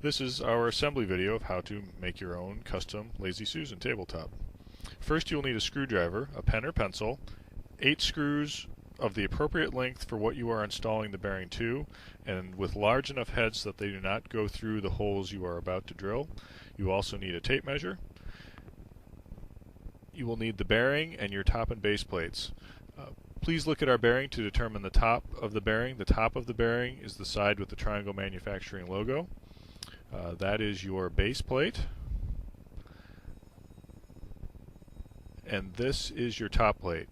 This is our assembly video of how to make your own custom Lazy Susan tabletop. First, you'll need a screwdriver, a pen or pencil, 8 screws of the appropriate length for what you are installing the bearing to, and with large enough heads that they do not go through the holes you are about to drill. You also need a tape measure. You will need the bearing and your top and base plates. Please look at our bearing to determine the top of the bearing. The top of the bearing is the side with the Triangle Manufacturing logo. That is your base plate. And this is your top plate.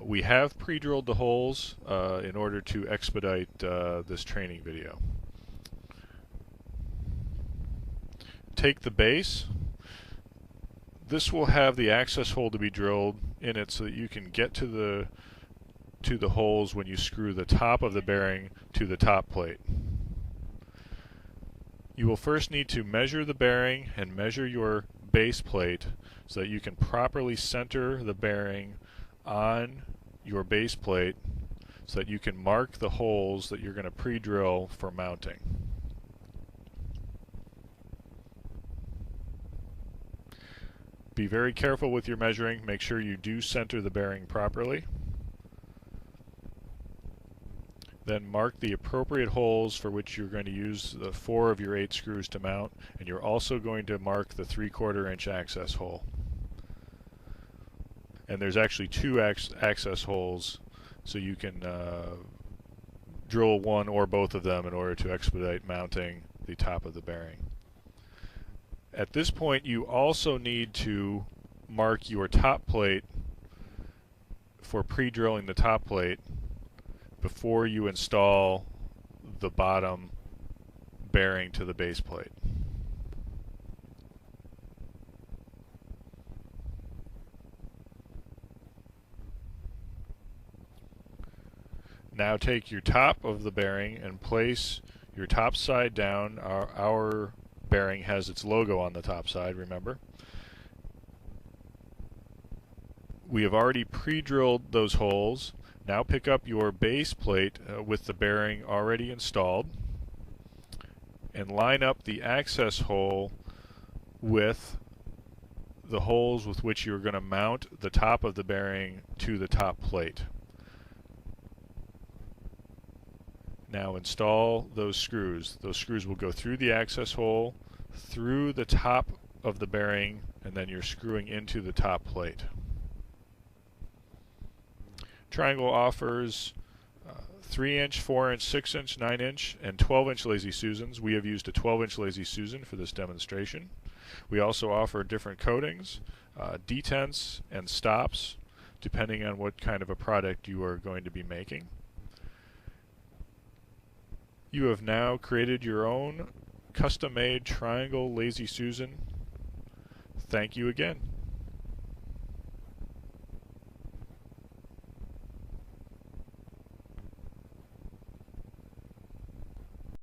We have pre-drilled the holes in order to expedite this training video. Take the base. This will have the access hole to be drilled in it so that you can get to the holes when you screw the top of the bearing to the top plate. You will first need to measure the bearing and measure your base plate so that you can properly center the bearing on your base plate so that you can mark the holes that you're going to pre-drill for mounting. Be very careful with your measuring. Make sure you do center the bearing properly. Then mark the appropriate holes for which you're going to use the 4 of your 8 screws to mount, and you're also going to mark the 3/4 inch access hole. And there's actually 2 access holes, so you can drill one or both of them in order to expedite mounting the top of the bearing. At this point, you also need to mark your top plate for pre-drilling the top plate before you install the bottom bearing to the base plate. Now take your top of the bearing and place your top side down. Our bearing has its logo on the top side, remember. We have already pre-drilled those holes. Now pick up your base plate with the bearing already installed and line up the access hole with the holes with which you're going to mount the top of the bearing to the top plate. Now install those screws. Those screws will go through the access hole, through the top of the bearing, and then you're screwing into the top plate. Triangle offers 3-inch, 4-inch, 6-inch, 9-inch, and 12-inch Lazy Susans. We have used a 12-inch Lazy Susan for this demonstration. We also offer different coatings, detents, and stops, depending on what kind of a product you are going to be making. You have now created your own custom-made Triangle Lazy Susan. Thank you again.